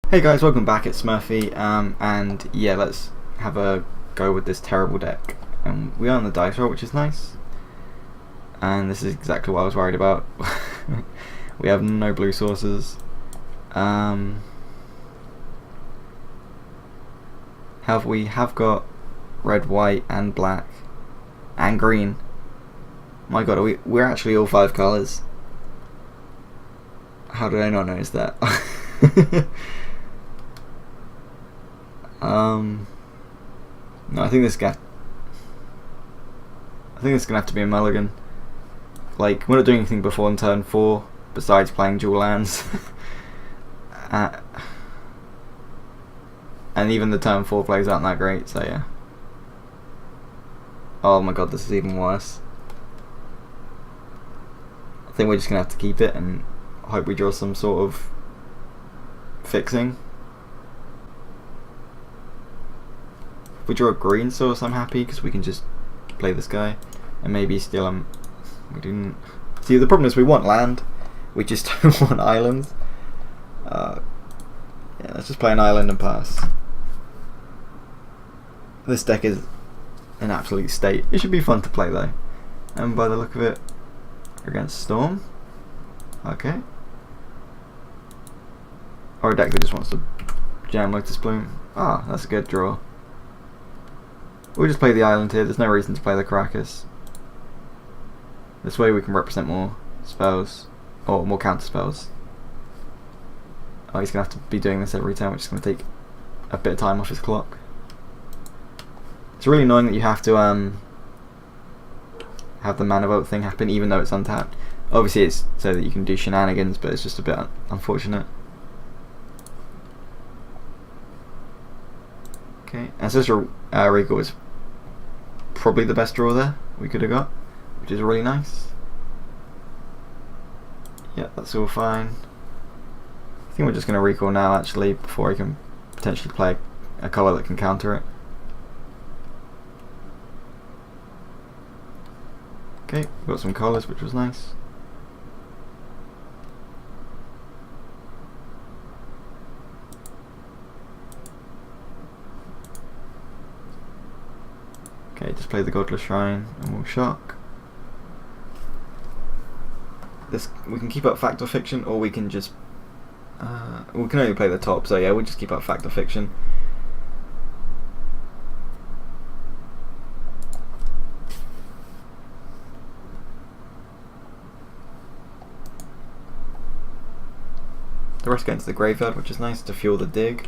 Hey guys, welcome back. It's Smurfy, and yeah, let's have a go with this terrible deck. We are on the dice roll, which is nice. And this is exactly what I was worried about. We have no blue sources. However, we have got red, white, and black, and green. My god, we're actually all 5 colours. How did I not notice that? No, I think this gonna have to be a mulligan. Like, we're not doing anything before on turn 4 besides playing dual lands. And even the turn 4 plays aren't that great, so yeah. Oh my god, this is even worse. I think we're just gonna have to keep it and hope we draw some sort of fixing. If we draw a green source, I'm happy because we can just play this guy and maybe steal him. We didn't. See, the problem is we want land, we just don't want islands. Yeah, let's just play an island and pass. This deck is an absolute state. It should be fun to play though. And by the look of it, against Storm. Okay. Or a deck that just wants to jam Lotus Bloom. Ah, that's a good draw. We'll just play the island here, there's no reason to play the Caracas. This way we can represent more spells, or more counter spells. Oh, he's going to have to be doing this every time, which is going to take a bit of time off his clock. It's really annoying that you have to have the mana vote thing happen even though it's untapped. Obviously it's so that you can do shenanigans, but it's just a bit unfortunate. Okay, Ancestral Regal is probably the best draw there we could have got, which is really nice. Yeah, that's all fine. I think we're just going to recall now actually before he can potentially play a colour that can counter it. Okay, we got some colours, which was nice. Okay, just play the Godless Shrine and we'll shock. This we can keep up Fact or Fiction, or we can just we can only play the top, so yeah, we'll just keep up Fact or Fiction. The rest go into the graveyard, which is nice to fuel the dig.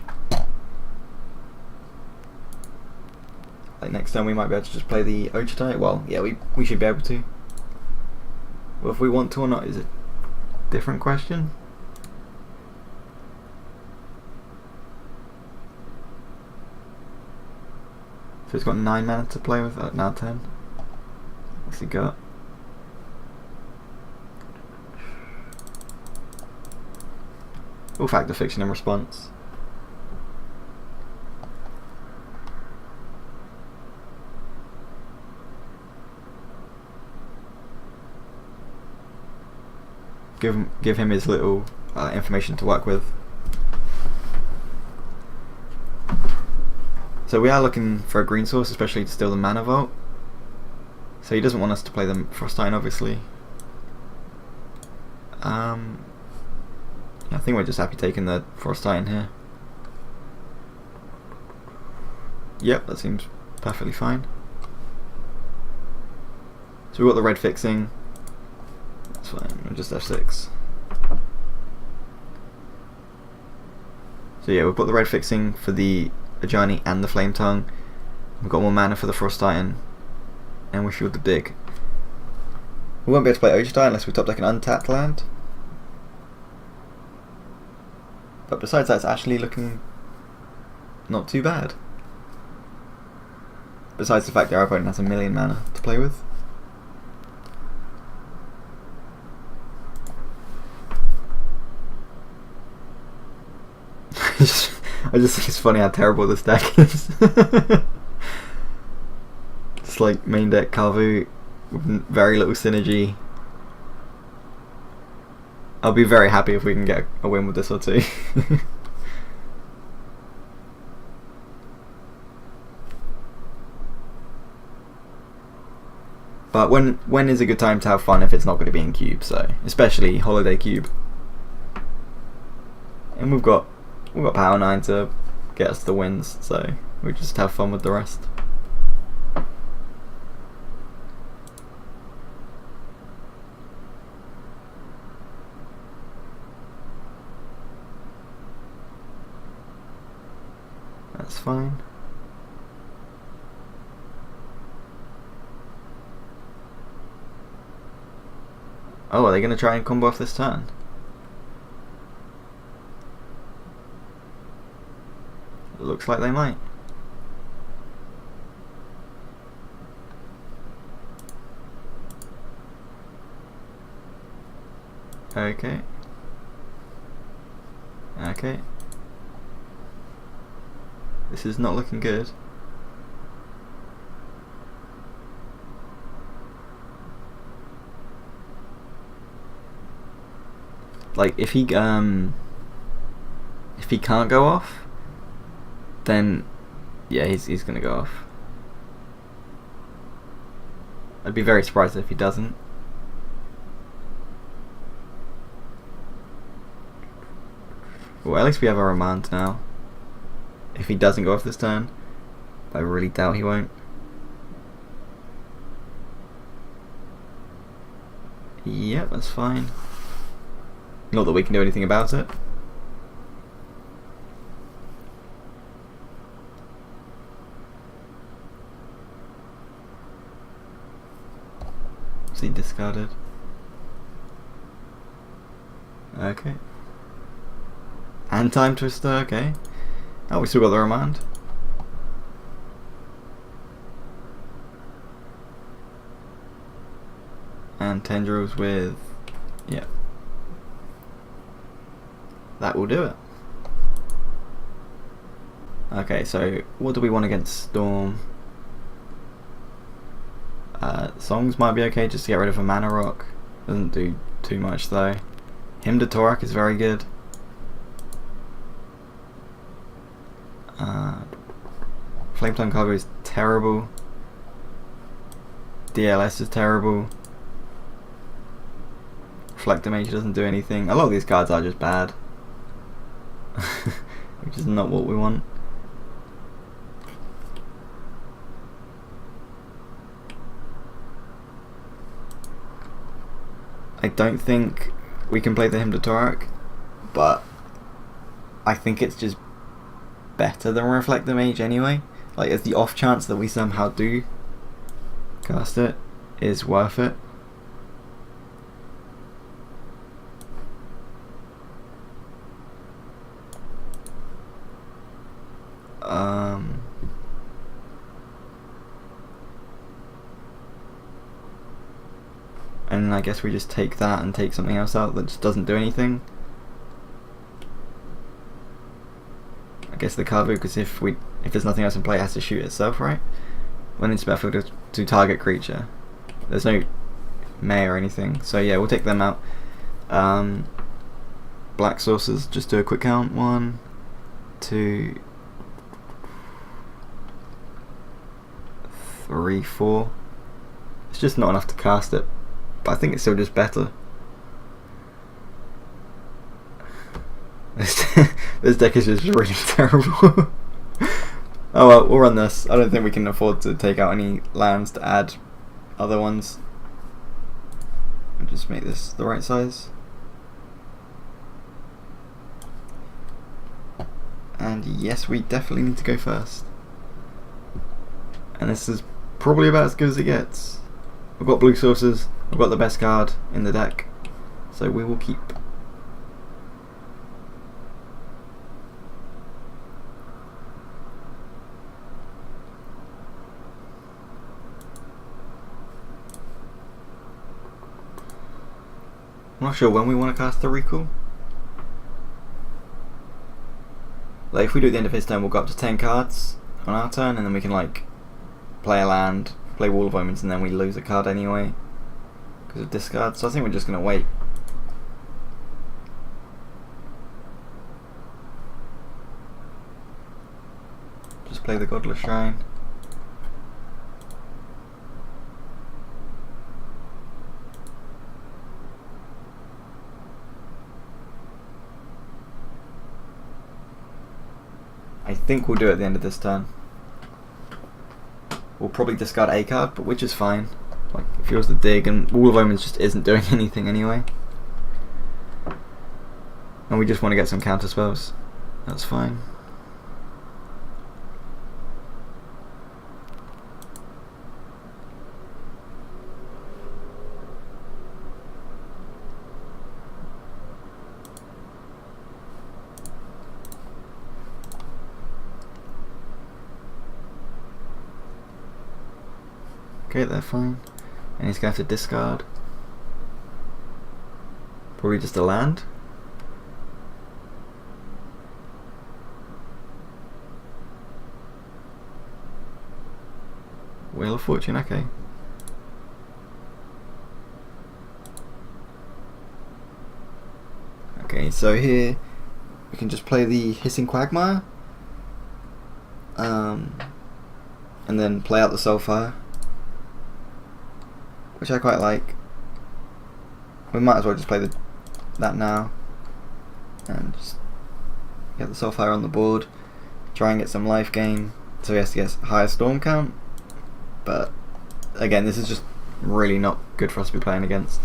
Like next time we might be able to just play the Ochatai. Well, yeah, we should be able to. Well, if we want to or not is a different question. So it's got 9 mana to play with, now 10. What's he got? All Fact or Fiction in response. Give him his little information to work with. So we are looking for a green source, especially to steal the mana vault. So he doesn't want us to play the Frost Titan, obviously. I think we're just happy taking the Frost Titan here. Yep, that seems perfectly fine. So we've got the red fixing. That's fine, we'll just F6. So yeah, we've got the red fixing for the Ajani and the Flame Tongue. We've got more mana for the Frost Titan. And we shield the dig. We won't be able to play Ochatai unless we top deck an untapped land. But besides that, it's actually looking not too bad. Besides the fact that our opponent has 1,000,000 mana to play with. I just think it's funny how terrible this deck is. It's like main deck Kavu with very little synergy. I'll be very happy if we can get a win with this or two. But when is a good time to have fun if it's not going to be in cube? So especially holiday cube. And we've got power 9 to get us the wins, so we just have fun with the rest. That's fine. Oh, are they going to try and combo off this turn? It looks like they might. Okay. Okay. This is not looking good. Like if he can't go off, then yeah, he's gonna go off. I'd be very surprised if he doesn't. Well, at least we have our remand now. If he doesn't go off this turn, I really doubt he won't. Yep, that's fine. Not that we can do anything about it. See, discarded. Okay. And time twister, okay. Oh, we still got the remand. And tendrils with, yeah. That will do it. Okay, so what do we want against Storm? Songs might be okay just to get rid of a mana rock. Doesn't do too much though. Hymn to Torak is very good. Flametongue Cargo is terrible. DLS is terrible. Reflector Mage doesn't do anything. A lot of these cards are just bad. Which is not what we want. I don't think we can play the Hymn to Torak, but I think it's just better than Reflector Mage anyway. Like, it's the off chance that we somehow do cast it is worth it. And I guess we just take that and take something else out that just doesn't do anything. I guess the Carvu, because if there's nothing else in play, it has to shoot itself, right? When it's battlefield to target creature. There's no May or anything, so yeah, we'll take them out. Black sources, just do a quick count. 1, 2, 3, 4. It's just not enough to cast it, but I think it's still just better. This deck is just really terrible. Oh well, we'll run this. I don't think we can afford to take out any lands to add other ones. I'll just make this the right size. And yes, we definitely need to go first. And this is probably about as good as it gets. We've got blue sources, we've got the best card in the deck, so we will keep. I'm not sure when we want to cast the Recall. Like, if we do it at the end of his turn, we'll go up to 10 cards on our turn, and then we can like play a land, play Wall of Omens, and then we lose a card anyway because of discard. So I think we're just gonna wait. Just play the Godless Shrine. I think we'll do it at the end of this turn. We'll probably discard a card, but which is fine. Like, if he was to dig, and Wall of Omens just isn't doing anything anyway. And we just want to get some counter spells. That's fine. Okay, they're fine. And he's going to have to discard. Probably just a land. Wheel of Fortune, okay. Okay, so here we can just play the Hissing Quagmire. And then play out the Soulfire, which I quite like. We might as well just play that now and just get the Soulfire on the board, try and get some life gain so he has to get a higher storm count. But again, this is just really not good for us to be playing against.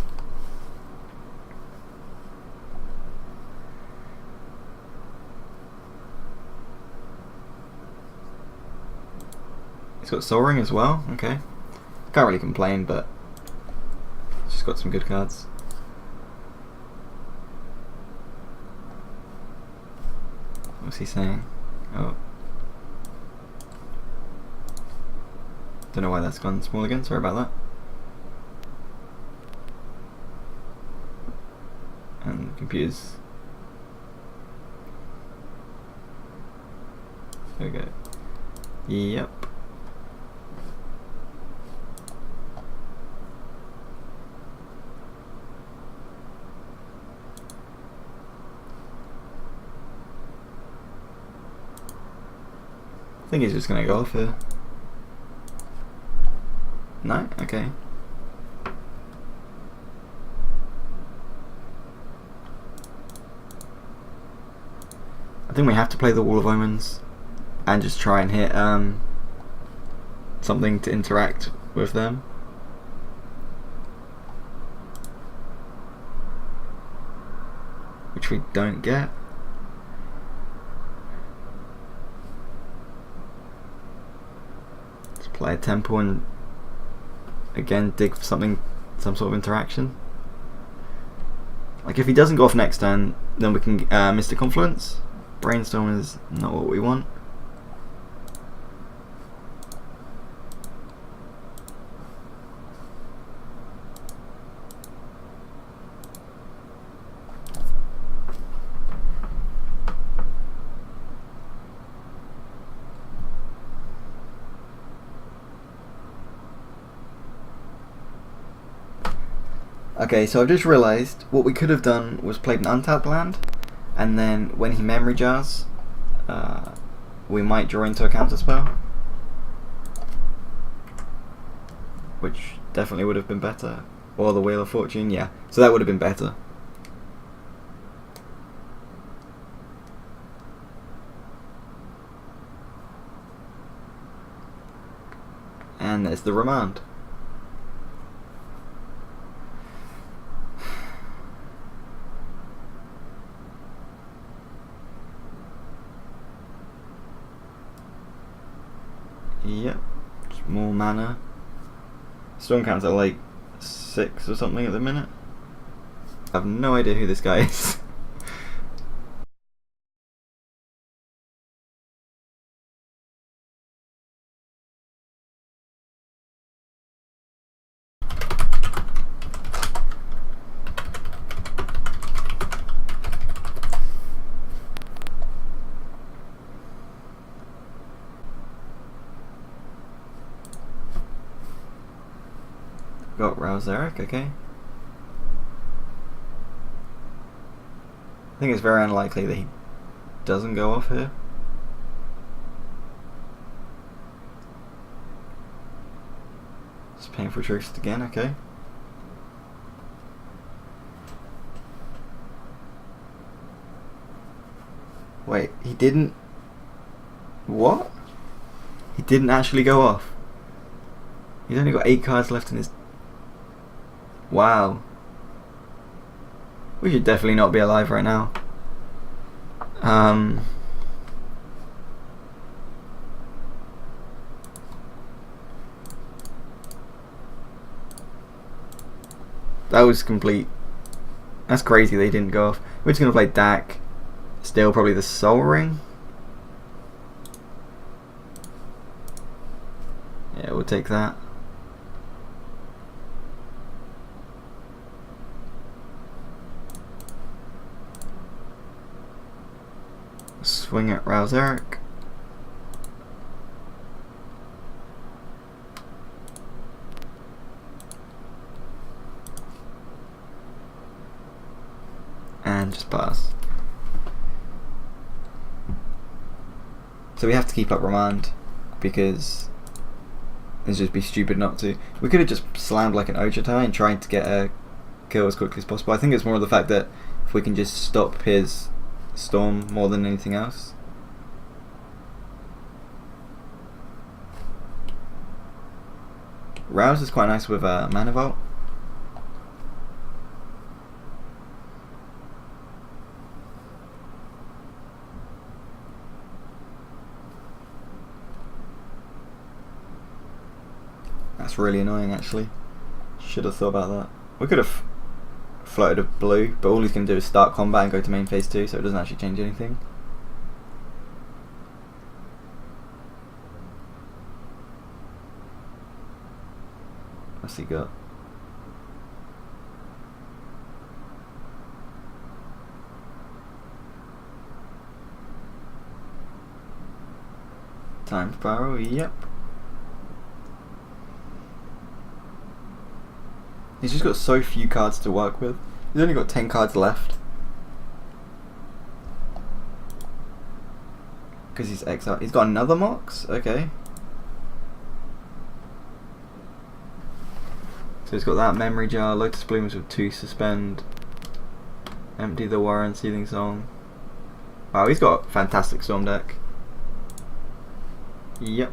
He's got Soul Ring as well, okay. Can't really complain, but it's just got some good cards. What's he saying? Oh. Don't know why that's gone small again, sorry about that. And computers. There we go. Yep. I think he's just gonna go off here. No? Okay. I think we have to play the Wall of Omens and just try and hit something to interact with them. Which we don't get. Let's play a temple and again dig for something, some sort of interaction. Like if he doesn't go off next turn, then we can Mystic Confluence. Brainstorm is not what we want. Okay, so I've just realised what we could have done was played an untapped land, and then when he memory jars, we might draw into a counter spell, which definitely would have been better. Or the Wheel of Fortune, yeah. So that would have been better. And there's the remand. Yep, just more mana. Storm count's at like 6 or something at the minute. I have no idea who this guy is. Got Rouse Eric, okay. I think it's very unlikely that he doesn't go off here. It's Painful Truth again, okay. Wait, he didn't What? He didn't actually go off. He's only got 8 cards left in his... Wow. We should definitely not be alive right now. That was complete... That's crazy they didn't go off. We're just going to play Dak. Still probably the Soul Ring. Yeah, we'll take that. Swing at Rouse Eric. And just pass. So we have to keep up remand because it'd just be stupid not to. We could have just slammed like an Ochatai and tried to get a kill as quickly as possible. I think it's more of the fact that if we can just stop his Storm more than anything else. Rouse is quite nice with Mana Vault. That's really annoying actually. Should have thought about that. We could have floated a blue, but all he's going to do is start combat and go to main phase 2, so it doesn't actually change anything. What's he got? Time Spiral, yep. He's just got so few cards to work with. He's only got 10 cards left. Because he's exiled. He's got another Mox? Okay. So he's got that Memory Jar, Lotus Blooms with 2 Suspend, Empty the Warren, Seething Song. Wow, he's got a fantastic Storm deck. Yep.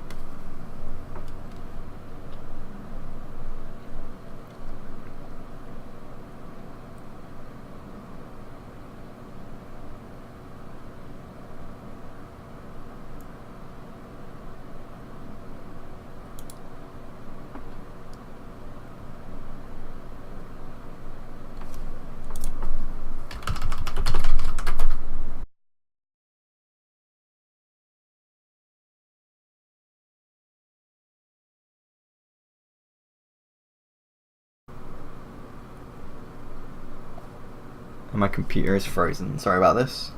And my computer is frozen. Sorry about this.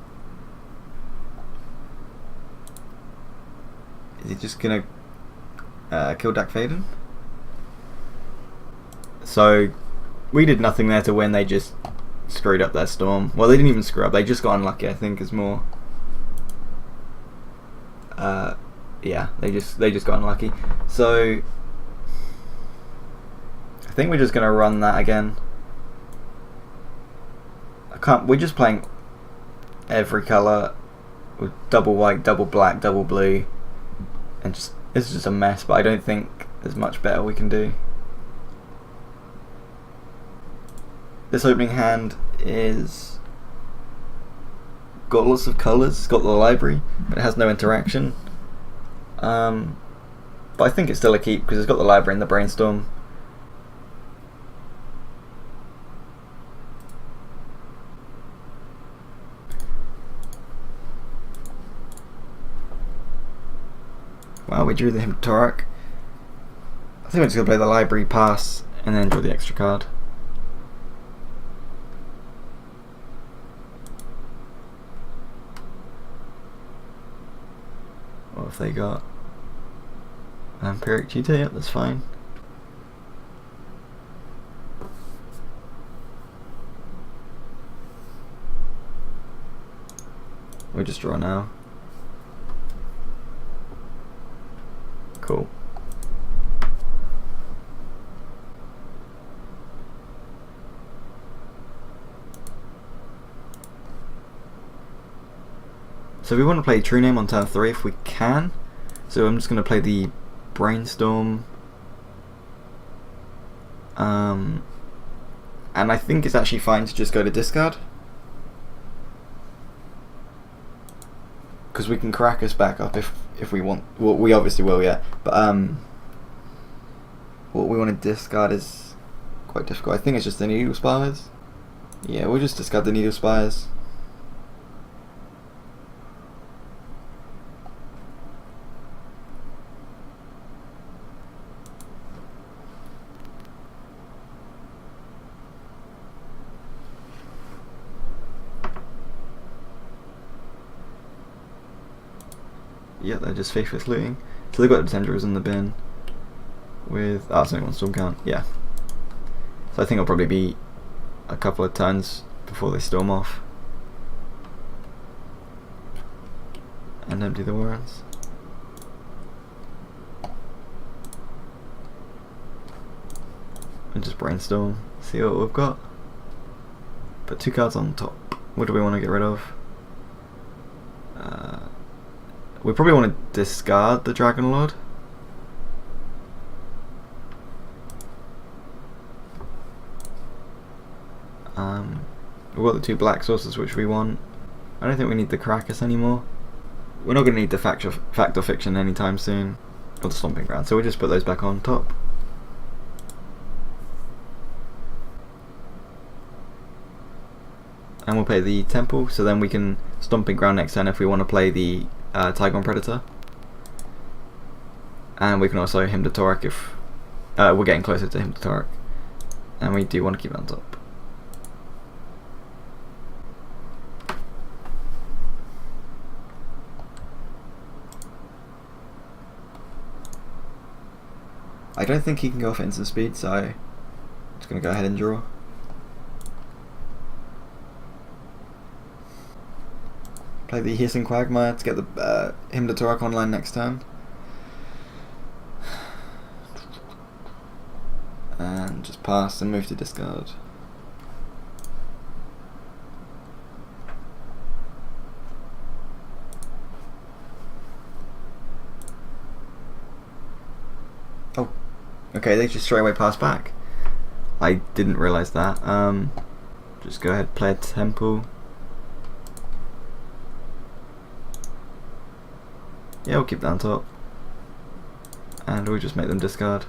Is he just gonna kill Dak Faden? So we did nothing there to win. They just screwed up their Storm. Well, they didn't even screw up. They just got unlucky. I think is more. Yeah, they just got unlucky. So I think we're just gonna run that again. We're just playing every colour with double white, double black, double blue, and just it's just a mess. But I don't think there's much better we can do. This opening hand is got lots of colours. It's got the library, but it has no interaction. But I think it's still a keep because it's got the library and the brainstorm. Wow, we drew the Torak. I think we're just going to play the library, pass, and then draw the extra card. What have they got? Vampiric Cheetah, yep, that's fine. We'll just draw now. Cool. So we want to play True Name on turn 3 if we can. So I'm just going to play the Brainstorm. And I think it's actually fine to just go to discard, because we can crack us back up if we want. Well, we obviously will, yeah. But what we want to discard is quite difficult. I think it's just the Needle Spires. Yeah, we'll just discard the Needle Spires. Yeah, they're just faithless looting. So they've got the Tendrils in the bin with... Oh, it's only one Storm count, yeah. So I think it'll probably be a couple of turns before they storm off. And empty the warrants. And just brainstorm, see what we've got. Put 2 cards on top. What do we want to get rid of? We probably want to discard the Dragon Lord. We've got the 2 black sources which we want. I don't think we need the Caracas anymore. We're not going to need the Fact or Fiction anytime soon. Or the Stomping Ground, so we'll just put those back on top. And we'll play the Temple, so then we can Stomping Ground next turn if we want to play the Tygon Predator. And we can also Hymn to Torak if we're getting closer to Hymn to Torak. And we do want to keep it on top. I don't think he can go off instant speed, so I'm just going to go ahead and draw. Play the Hissing Quagmire to get the Hymn to Torak online next turn. And just pass and move to discard. Oh, okay, they just straight away pass back. I didn't realise that. Just go ahead, play a Temple. Yeah, we'll keep that on top. And we'll just make them discard.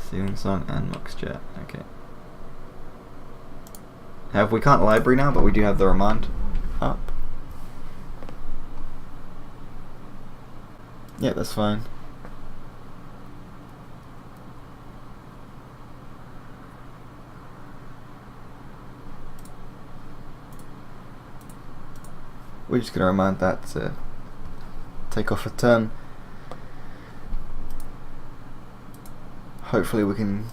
Sealing Song and Mox Jet, okay. Now, we can't library now, but we do have the Remand up. Yeah, that's fine. We're just going to remind that to take off a turn. Hopefully we can...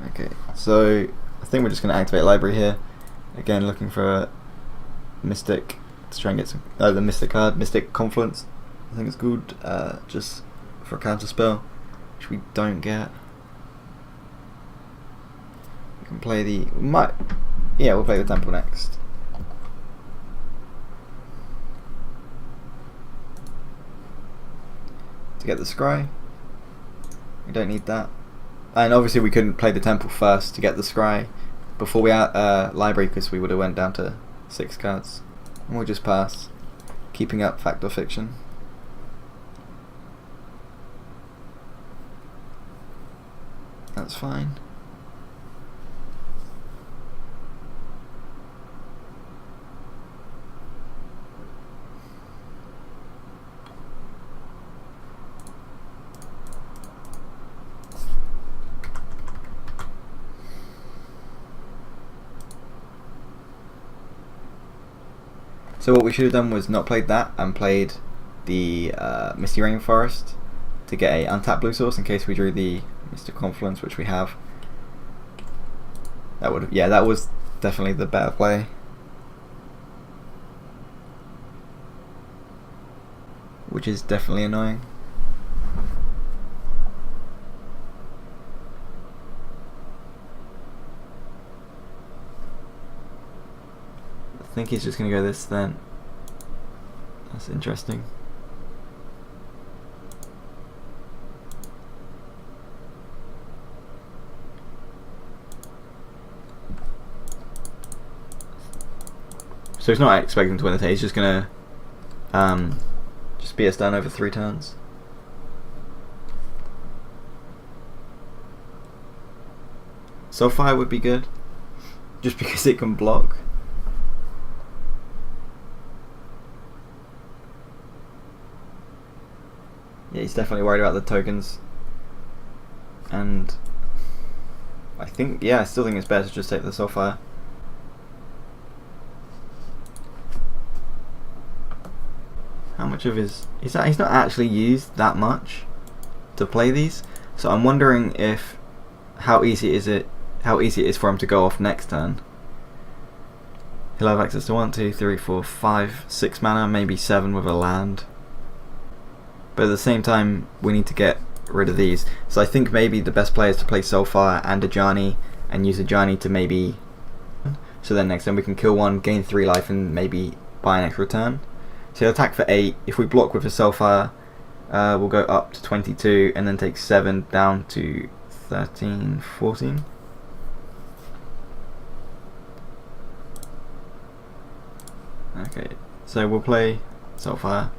Okay, so I think we're just going to activate library here. Again, looking for a Mystic to try and get some... the Mystic card, Mystic Confluence. I think it's good, just for a counter spell, which we don't get. We can play the... Yeah, we'll play the Temple next. To get the Scry. We don't need that. And obviously we couldn't play the Temple first to get the Scry before we library, because we would have went down to 6 cards. And we'll just pass, keeping up Fact or Fiction. That's fine. So what we should have done was not played that and played the Misty Rainforest to get a untapped blue source in case we drew the Mystic Confluence, which we have. That would, yeah, that was definitely the better play. Which is definitely annoying. think he's just going to go this then. That's interesting. So he's not expecting to win the turn, he's just going to just beat us down over 3 turns. Soulfire would be good, just because it can block. Yeah, he's definitely worried about the tokens. And I think, yeah, I still think it's better to just take the Soulfire. How much of his... he's not actually used that much to play these, so I'm wondering if how easy it is for him to go off next turn. He'll have access to 1, 2, 3, 4, 5, 6 mana, maybe 7 with a land. But at the same time, we need to get rid of these. So I think maybe the best play is to play Soulfire and Ajani, and use Ajani to maybe... so then next turn we can kill one, gain 3 life, and maybe buy an extra turn. So he'll attack for 8. If we block with a Soulfire, we'll go up to 22, and then take 7 down to 13, 14. Okay, so we'll play Soulfire.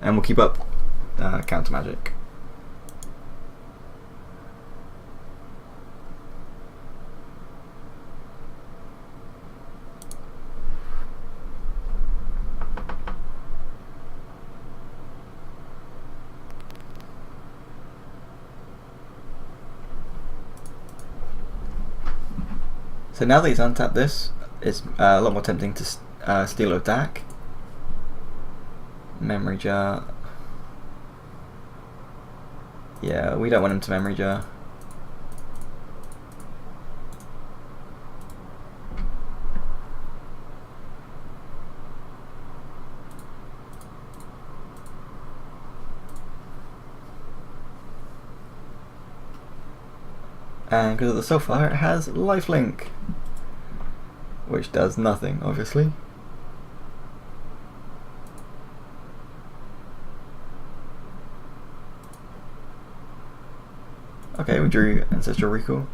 And we'll keep up counter magic. So now that he's untapped this, it's a lot more tempting to steal a DAC. Memory jar. Yeah, we don't want him to memory jar. And because of the Soulfire, it has lifelink, which does nothing, obviously. Okay, we drew Ancestral Recall.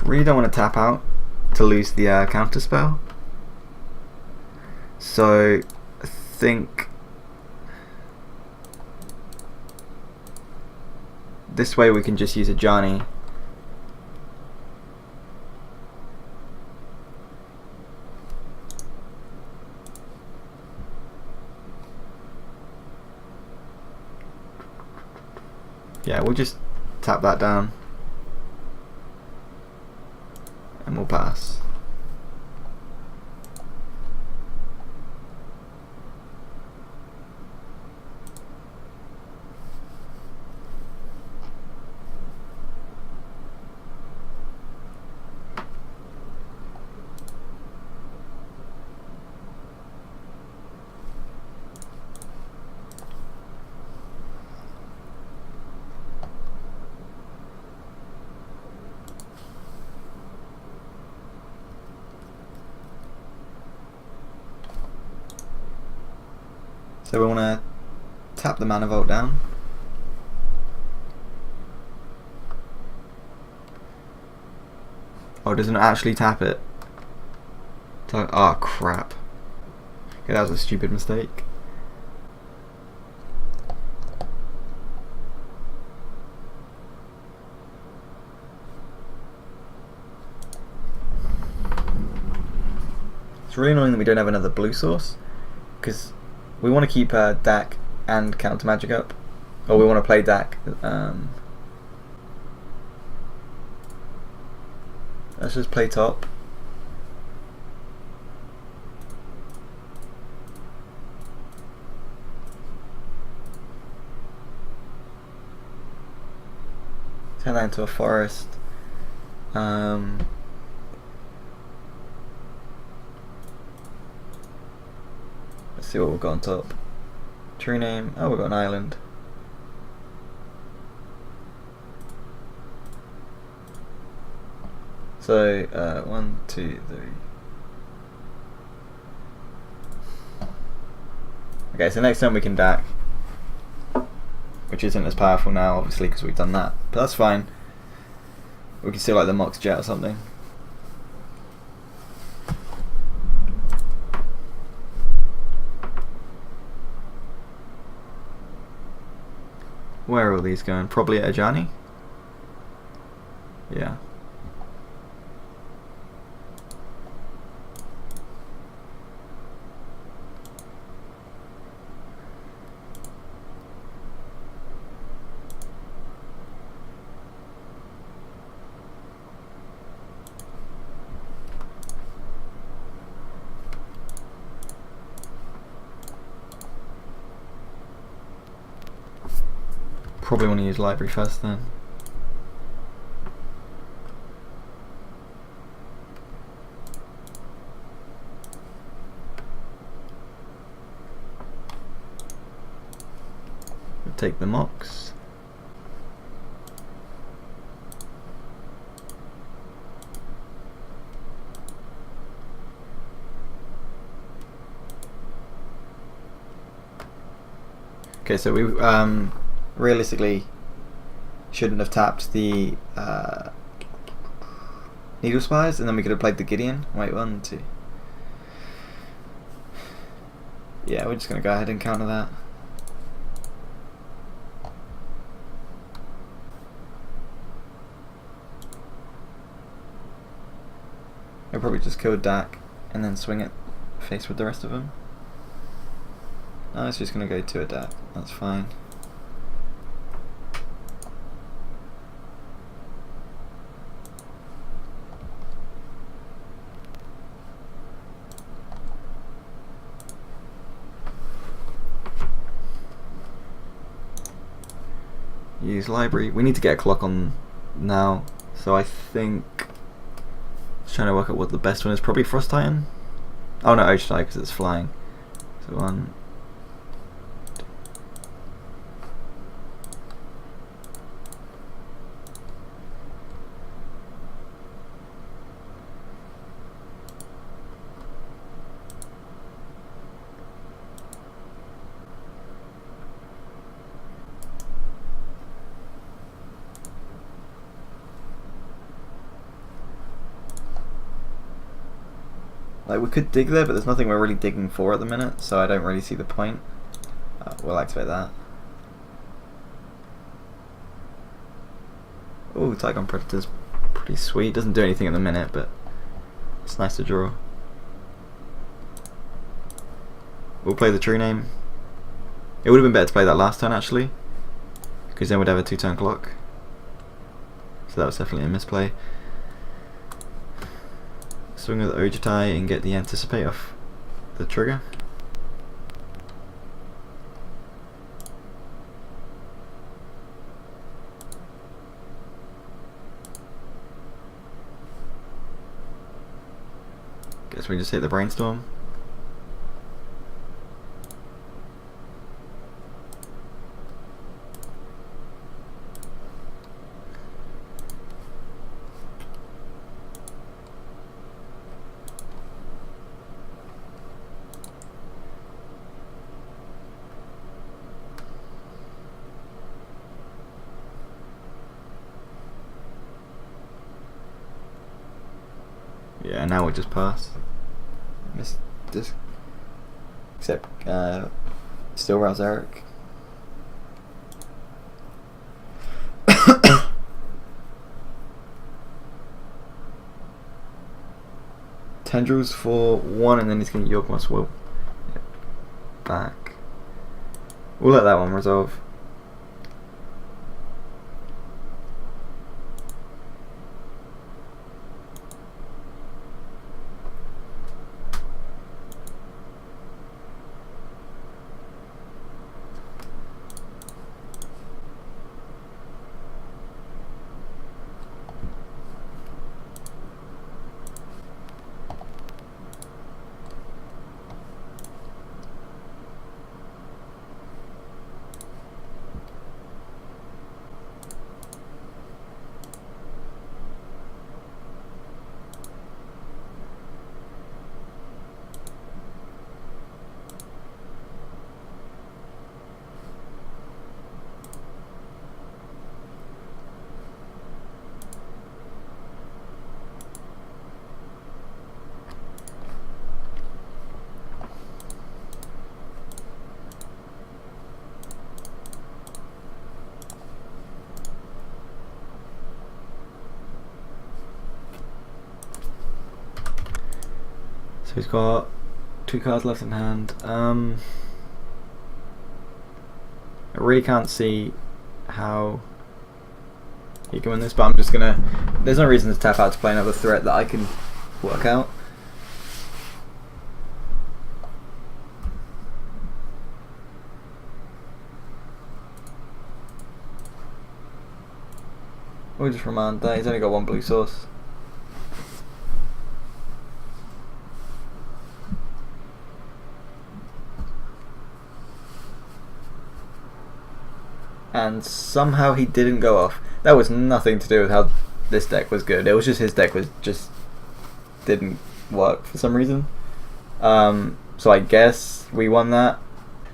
Really don't want to tap out to lose the counter spell. So I think this way we can just use Ajani. Yeah, we'll just tap that down and we'll pass. So we want to tap the Mana Vault down. Oh, it doesn't actually tap it. Oh crap. Okay, that was a stupid mistake. It's really annoying that we don't have another blue source, because we want to keep DAC and counter magic up, or we want to play DAC. Let's just play top. Turn that into a forest. Let's see what we've got on top. True name. Oh, we've got an island. So 1, 2, 3. Okay, so next time we can DAC, which isn't as powerful now, obviously, because we've done that. But that's fine. We can still like the Mox Jet or something. Where are all these going? Probably at Ajani? Yeah. Probably want to use library first then. We'll take the Mox. Okay, so we realistically shouldn't have tapped the Needle Spires, and then we could have played the Gideon. Wait, 1, 2. Yeah, we're just going to go ahead and counter that. I'll probably just kill Dak and then swing it face with the rest of them. No, it's just going to go to a Dak. That's fine. Use library. We need to get a clock on now, so I think just trying to work out what the best one is. Probably Frost Titan. Oh no, Ocean because it's flying. So 1. Like, we could dig there, but there's nothing we're really digging for at the minute, so I don't really see the point. We'll activate that. Oh, Tygon Predator's pretty sweet. Doesn't do anything at the minute, but it's nice to draw. We'll play the True Name. It would have been better to play that last turn, actually, because then we'd have a 2-turn clock. So that was definitely a misplay. Swing with the Ojutai and get the Anticipate off the trigger. Guess we just hit the Brainstorm. Yeah, now we'll just pass. Missed this. Except, still rouse Eric. Tendrils for 1, and then he's going to York my Swill. Back. We'll let that one resolve. So he's got 2 cards left in hand. I really can't see how he can win this, but I'm just gonna. There's no reason to tap out to play another threat that I can work out. We'll just remind that he's only got 1 blue source. And somehow he didn't go off. That was nothing to do with how this deck was good. It was just his deck was just didn't work for some reason. So I guess we won that.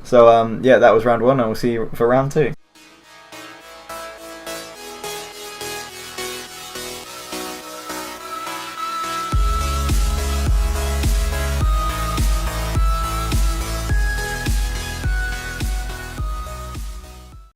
So yeah, that was round 1, and we'll see you for round 2.